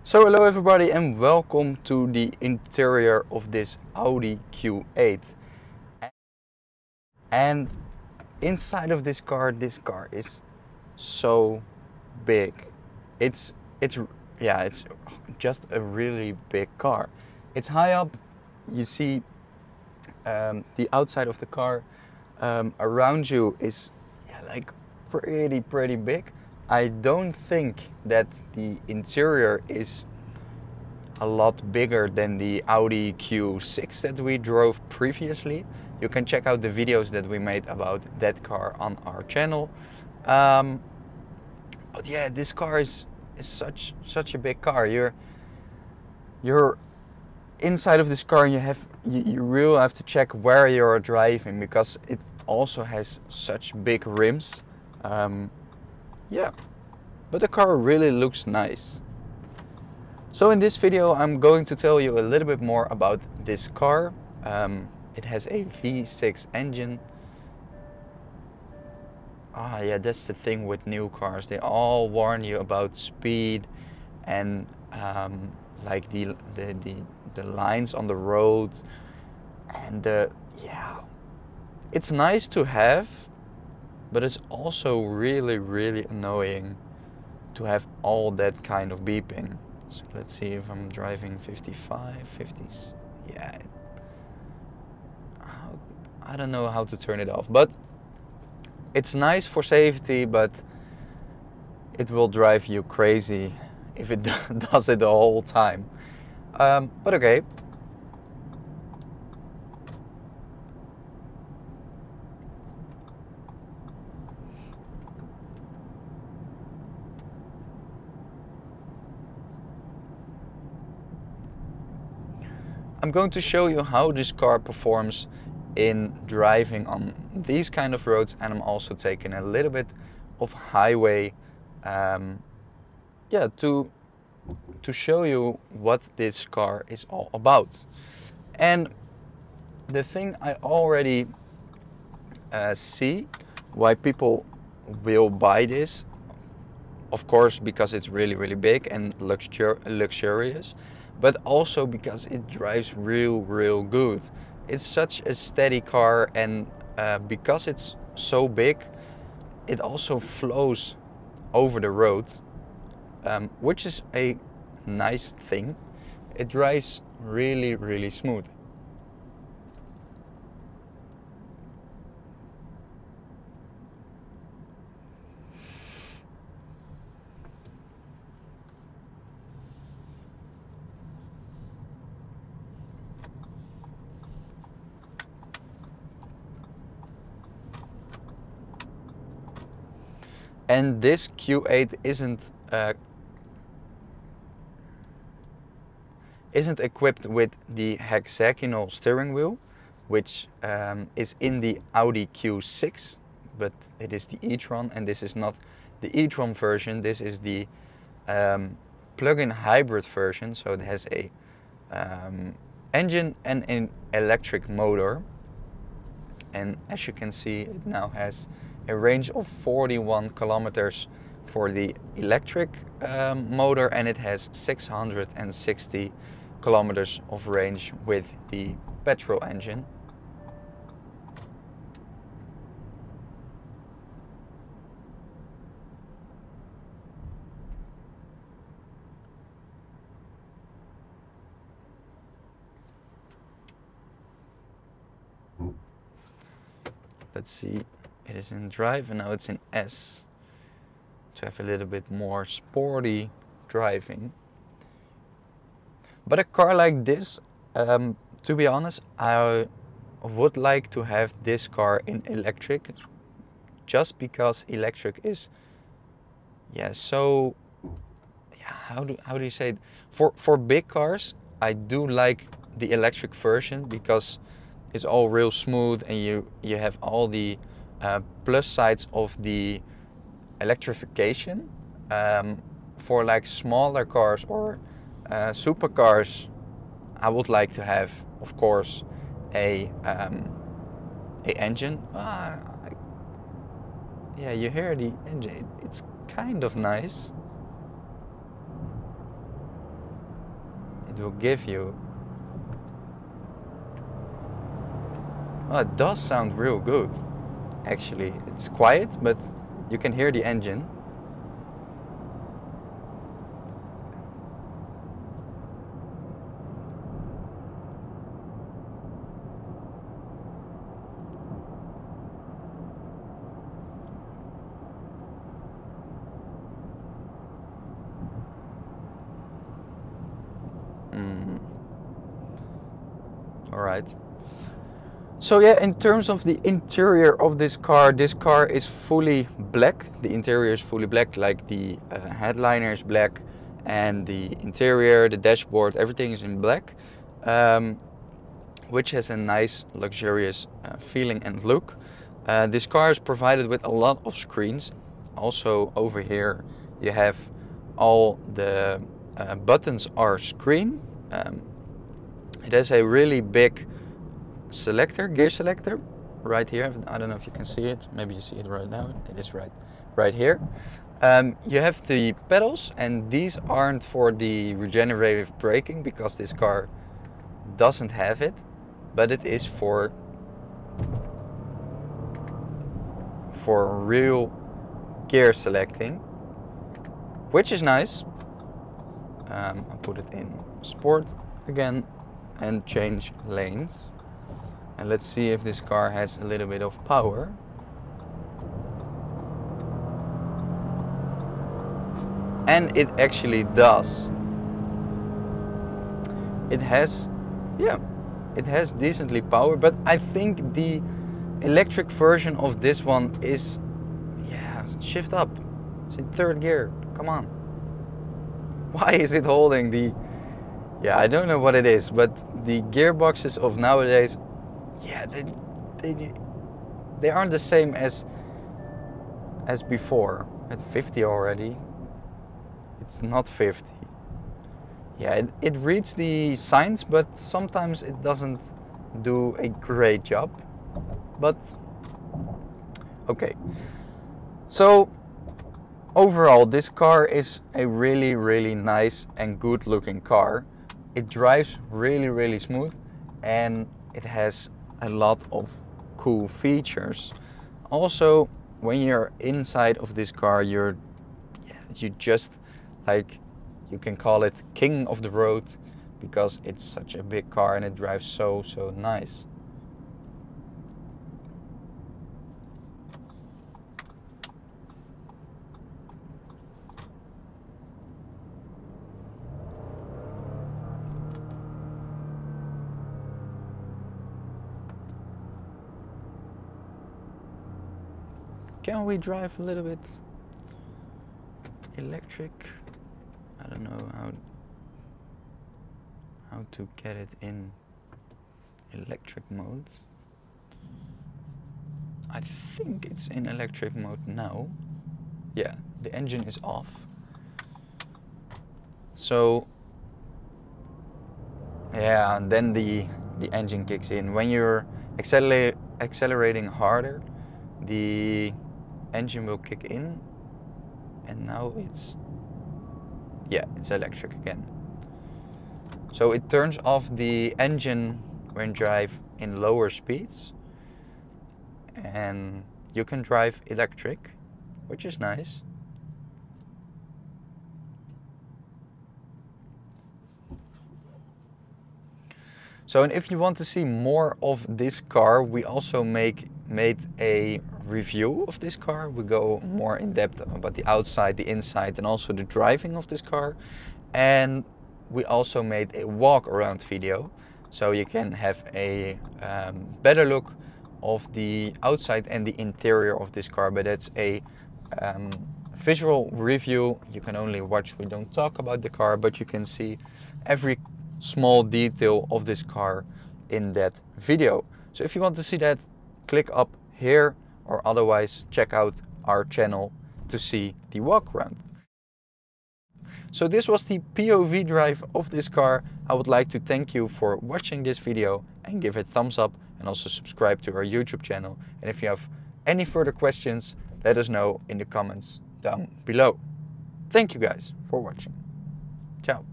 So hello everybody and welcome to the interior of this Audi Q8. And inside of this car is so big. It's it's just a really big car. It's high up. You see the outside of the car. Around you is like pretty big. I don't think that the interior is a lot bigger than the Audi Q6 that we drove previously. You can check out the videos that we made about that car on our channel. But yeah, this car is such a big car. You're inside of this car. You really have to check where you're driving because it also has such big rims. Yeah, but the car really looks nice. So in this video I'm going to tell you a little bit more about this car. It has a V6 engine. Yeah, that's the thing with new cars. They all warn you about speed and like the lines on the road. And yeah, it's nice to have, but it's also really annoying to have all that kind of beeping. So let's see if I'm driving 55, 50s. Yeah, I don't know how to turn it off, but it's nice for safety, but it will drive you crazy if it does it the whole time. But okay. I'm going to show you how this car performs in driving on these kind of roads, and I'm also taking a little bit of highway to show you what this car is all about. And the thing I already see why people will buy this, of course because it's really big and luxurious, but also because it drives real good. It's such a steady car, and because it's so big, it also flows over the road, which is a nice thing. It drives really smooth. And this Q8 isn't equipped with the hexagonal steering wheel, which is in the Audi Q6, but it is the e-tron, and this is not the e-tron version. This is the plug-in hybrid version, so it has a engine and an electric motor. And as you can see, it now has a range of 41 kilometers for the electric motor, and it has 660 kilometers of range with the petrol engine. Let's see, it is in drive and now it's in S to have a little bit more sporty driving. But a car like this, to be honest, I would like to have this car in electric, just because electric is, so, how do you say it? For big cars, I do like the electric version because it's all real smooth, and you have all the plus sides of the electrification. For like smaller cars or supercars, I would like to have, of course, a engine. Yeah, you hear the engine. It's kind of nice. it will give you. Oh, it does sound real good. Actually, it's quiet, but you can hear the engine. All right. So yeah, in terms of the interior of this car is fully black. The interior is fully black, like the headliner is black, and the interior, the dashboard, everything is in black, which has a nice, luxurious feeling and look. This car is provided with a lot of screens. Also over here you have all the buttons are screen. It has a really big selector, gear selector, right here. I don't know if you can see it. Maybe you see it right now. It is right here. You have the pedals, and these aren't for the regenerative braking because this car doesn't have it, but it is for real gear selecting, which is nice. I'll put it in sport again and change lanes. And let's see if this car has a little bit of power. And it actually does. It has, yeah, it has decently power, but I think the electric version of this one is, yeah, shift up. It's in third gear, come on. Why is it holding the, yeah, I don't know what it is, but the gearboxes of nowadays, yeah, they aren't the same as before. At 50 already, it's not 50. Yeah, it reads the signs, but sometimes it doesn't do a great job. But okay, so overall this car is a really, really nice and good looking car. It drives really, really smooth, and it has a lot of cool features. Also, when you're inside of this car, you just, like, you can call it king of the road because it's such a big car and it drives so nice. Can we drive a little bit electric? I don't know how to get it in electric mode. I think it's in electric mode now. Yeah, the engine is off. So yeah, and then the engine kicks in. When you're accelerating harder, the engine will kick in, and now it's electric again. So it turns off the engine when drive in lower speeds, and you can drive electric, which is nice. So, and if you want to see more of this car, we also made a review of this car. We go more in depth about the outside, the inside, and also the driving of this car. And we also made a walk around video, so you can have a better look of the outside and the interior of this car. But it's a visual review. You can only watch, we don't talk about the car, but you can see every small detail of this car in that video. So if you want to see that, click up here, or otherwise check out our channel to see the walk around. So this was the POV drive of this car. I would like to thank you for watching this video and give it a thumbs up, and also subscribe to our YouTube channel. And if you have any further questions, let us know in the comments down below. Thank you guys for watching. Ciao.